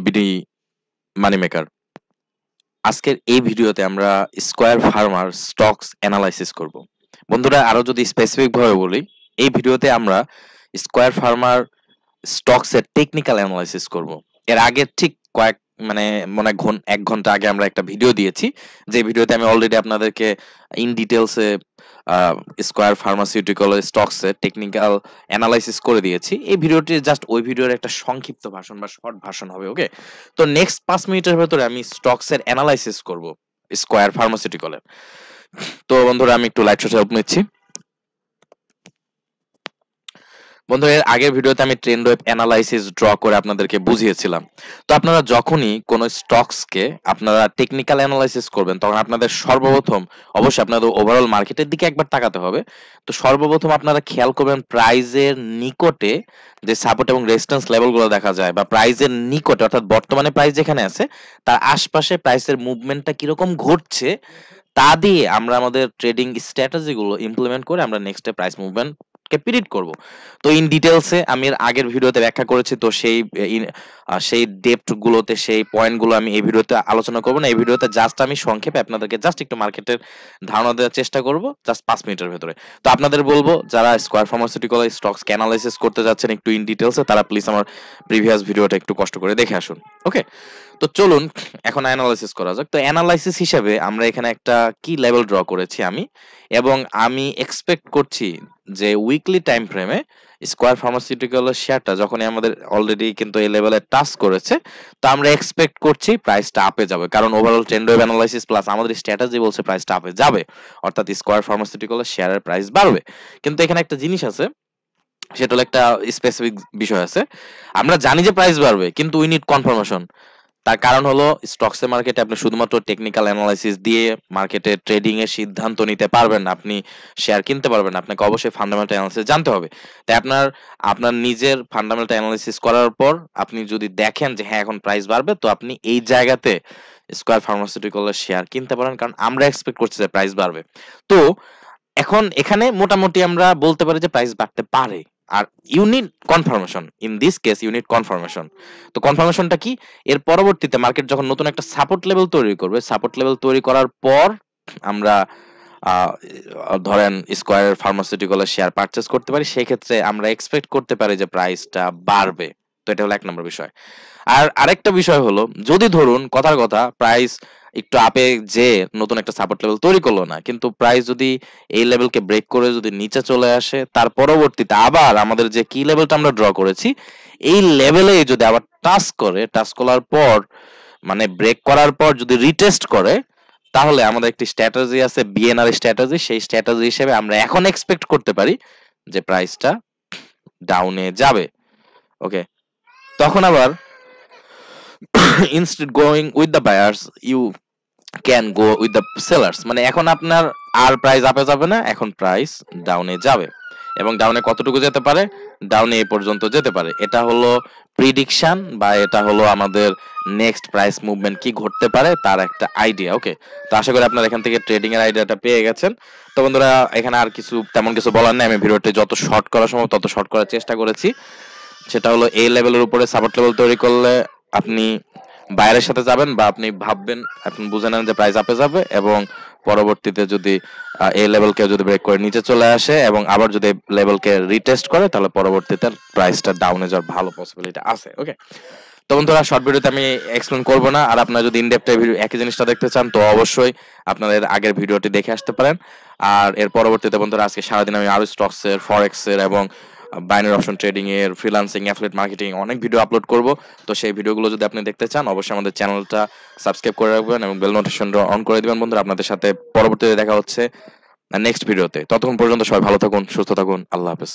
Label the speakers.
Speaker 1: BD মানি maker. আজকের এই ভিডিওতে আমরা স্কয়ার ফার্মার স্টকস অ্যানালাইসিস করব। বন্ধুরা, আরো যদি স্পেসিফিক ভাবে বলি, এই ভিডিওতে আমরা স্কয়ার ফার্মার স্টকস এর টেকনিক্যাল অ্যানালাইসিস করব। এর আগে ঠিক মনে হয় 1 ঘন্টা আগে আমরা একটা ভিডিও দিয়েছি, যে ভিডিওতে আমি অলরেডি আপনাদেরকে ইন ডিটেলসে স্কয়ার ফার্মাসিউটিক্যাল স্টকস এর টেকনিক্যাল অ্যানালাইসিস করে দিয়েছি। এই ভিডিওটি জাস্ট ওই ভিডিওর একটা সংক্ষিপ্ত ভাষণ বা শর্ট ভাষণ হবে। ওকে, তো নেক্সট 5 মিনিটের ভেতরে আমি স্টকস এর অ্যানালাইসিস করব স্কয়ার ফার্মাসিউটিক্যালের। তো বন্ধুরা, আমি একটু লাইট হেল্প নিচ্ছি। বন্ধুরা, এর আগের ভিডিওতে আমি ট্রেন্ড ওয়েভ অ্যানালাইসিস ড্র করে আপনাদেরকে বুঝিয়েছিলাম। তো আপনারা যখনই কোন স্টকসকে আপনারা টেকনিক্যাল অ্যানালাইসিস করবেন, তখন আপনাদের সর্বপ্রথম অবশ্যই আপনাদের ওভারঅল মার্কেটের দিকে একবার তাকাতে হবে। তো সর্বপ্রথম আপনারা খেয়াল করবেন প্রাইজের নিকটে যে সাপোর্ট এবং রেজিস্ট্যান্স লেভেলগুলো দেখা যায়, বা প্রাইজের নিকটে অর্থাৎ বর্তমানে প্রাইস যেখানে আছে তার আশপাশে প্রাইসের মুভমেন্টটা কিরকম ঘটছে, তা দিয়ে আমরা আমাদের ট্রেডিং স্ট্র্যাটেজিগুলো ইমপ্লিমেন্ট করে আমরা নেক্সট প্রাইস মুভমেন্ট কে প্রিডিক্ট করব। তো ইন ডিটেইলসে আমি এর আগের ভিডিওতে ব্যাখ্যা করেছি, তো সেই ডেপথ গুলোতে সেই পয়েন্টগুলো আমি এই ভিডিওতে আলোচনা করব না। এই ভিডিওতে জাস্ট আমি সংক্ষেপে আপনাদেরকে জাস্ট একটু মার্কেটের ধারণা দেওয়ার চেষ্টা করব, জাস্ট 5 মিনিটের ভেতরে। তো আপনাদের বলবো, যারা স্কয়ার ফার্মাসিউটিক্যাল স্টকস অ্যানালাইসিস করতে যাচ্ছেন একটু ইন ডিটেইলসে, তারা প্লিজ আমার প্রিভিয়াস ভিডিওটা একটু কষ্ট করে দেখে আসুন। ওকে, তো চলুন এখন অ্যানালাইসিস করা যাক। তো অ্যানালাইসিস হিসেবে আমরা এখানে একটা কি লেভেল ড্র করেছি এবং আমি এক্সপেক্ট করছি যে উইকলি টাইম ফ্রেমে স্কয়ার ফার্মাসিউটিক্যালের শেয়ারটা যখনই আমাদের অলরেডি কিন্তু এই লেভেলে টাচ করেছে, তো আমরা এক্সপেক্ট করছি প্রাইসটা আপে যাবে, কারণ overall trend wave analysis plus আমাদের স্ট্র্যাটেজি বলছে প্রাইসটা আপে যাবে, অর্থাৎ স্কয়ার ফার্মাসিউটিক্যালের শেয়ারের প্রাইস বাড়বে। কিন্তু এখানে একটা জিনিস আছে, সেটা হলো একটা স্পেসিফিক বিষয় আছে। আমরা জানি যে প্রাইস বাড়বে, কিন্তু উই নিড কনফার্মেশন। তার কারণ হলো স্টকস মার্কেটে আপনি শুধুমাত্র টেকনিক্যাল অ্যানালাইসিস দিয়ে মার্কেটে ট্রেডিং এর সিদ্ধান্ত নিতে পারবেন না, আপনি শেয়ার কিনতে পারবেন না। আপনাকে অবশ্যই ফান্ডামেন্টাল অ্যানালাইসিস জানতে হবে। তাই আপনার নিজের ফান্ডামেন্টাল অ্যানালাইসিস করার পর আপনি যদি দেখেন যে হ্যাঁ এখন প্রাইস বাড়বে, তো আপনি এই জায়গাতে স্কয়ার ফার্মাসিউটিক্যালের শেয়ার কিনতে পারেন, কারণ আমরা এক্সপেক্ট করছি যে প্রাইস বাড়বে। তো এখন এখানে মোটামুটি আমরা বলতে পারি যে প্রাইস বাড়তে পারে। আর unit confirmation, in this case unit confirmation. তো কনফার্মেশনটা কি? এর পরবর্তীতে মার্কেট যখন নতুন একটা সাপোর্ট লেভেল তৈরি করবে, সাপোর্ট লেভেল তৈরি করার পর আমরা ধরেন স্কয়ার ফার্মাসিউটিক্যালের শেয়ার পারচেজ করতে পারি। সেই ক্ষেত্রে আমরা এক্সপেক্ট করতে পারি যে প্রাইসটা বাড়বে। তো এটা হলো 1 নম্বর বিষয়। আর আরেকটা বিষয় হলো, যদি ধরুন কথার কথা প্রাইস একটু আপে যে নতুন একটা সাপোর্ট লেভেল তৈরি করলো না, কিন্তু প্রাইস যদি এই লেভেলকে ব্রেক করে যদি নিচে চলে আসে, তার পরবর্তীতে আবার আমাদের যে কি লেভেলটা আমরা ড্র করেছি এই লেভেলে যদি আবার টাচ করার পর মানে ব্রেক করার পর যদি রিটেস্ট করে, তাহলে আমাদের একটি স্ট্র্যাটেজি আছে বিএনআর স্ট্র্যাটেজি। সেই স্ট্র্যাটেজি হিসেবে আমরা এখন এক্সপেক্ট করতে পারি যে প্রাইসটা ডাউনে যাবে। ওকে, তখন আবার instead going with the buyers you can go with the sellers, মানে এখন আপনার আর প্রাইস আপে যাবে না, এখন প্রাইস ডাউনে যাবে। এবং ডাউনে কতটুকু যেতে পারে? ডাউনে এই পর্যন্ত যেতে পারে। এটা হলো প্রিডিকশন, বা এটা হলো আমাদের নেক্সট প্রাইস মুভমেন্ট কি ঘটতে পারে তার একটা আইডিয়া। ওকে, তো আশা করি আপনারা এখান থেকে ট্রেডিং এর আইডিয়াটা পেয়ে গেছেন। তো বন্ধুরা, এখানে আর তেমন কিছু বলার নেই। আমি ভিডিওটি যত শর্ট করা সম্ভব তত শর্ট করার চেষ্টা করেছি। সেটা হলো এই লেভেলের উপরে সাপোর্ট লেভেল তৈরি করলে আপনি বায়ারের সাথে যাবেন, বা আপনি ভাববেন, আপনি বুঝে নেন যে প্রাইস আপে যাবে, এবং পরবর্তীতে যদি এই লেভেলকে যদি ব্রেক করে নিচে চলে আসে এবং আবার যদি লেভেলকে রিটেস্ট করে, তাহলে পরবর্তীতে প্রাইসটা ডাউনে যাওয়ার ভালো পসিবিলিটি আছে। ওকে, তো বন্ধুরা, শর্ট ভিডিওতে আমি এক্সপ্লেন করব না। আর আপনারা যদি ইনডেপথ একই জিনিসটা দেখতে চান, তো অবশ্যই আপনাদের আগের ভিডিওটি দেখে আসতে পারেন। আর এর পরবর্তীতে বন্ধুরা, আজকে সারাদিন আমি আরো স্টকস এর, ফরেক্স এর এবং বাইনারি অপশন ট্রেডিং এর, ফ্রিল্যান্সিং, অ্যাফিলিয়েট মার্কেটিং অনেক ভিডিও আপলোড করব। তো সেই ভিডিওগুলো যদি আপনি দেখতে চান, অবশ্যই আমাদের চ্যানেলটা সাবস্ক্রাইব করে রাখবেন এবং বেল নোটিফিকেশনটা অন করে দিবেন। বন্ধুরা, আপনাদের সাথে পরবর্তীতে দেখা হচ্ছে নেক্সট ভিডিওতে। ততক্ষণ পর্যন্ত সবাই ভালো থাকুন, সুস্থ থাকুন। আল্লাহ হাফেজ।